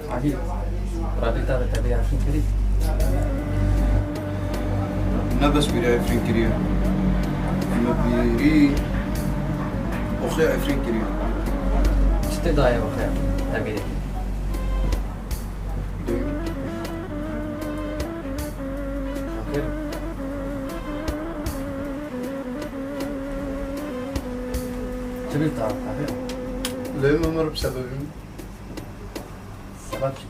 عجيب. رابطة تبي عشان كذي. نبس بري عفرين كريه مبيري أخي عفرين كريه استدعاء وخير تبي لك. أخير. تبي تعرف أخير. ليه ما مر بسبب سبب شو؟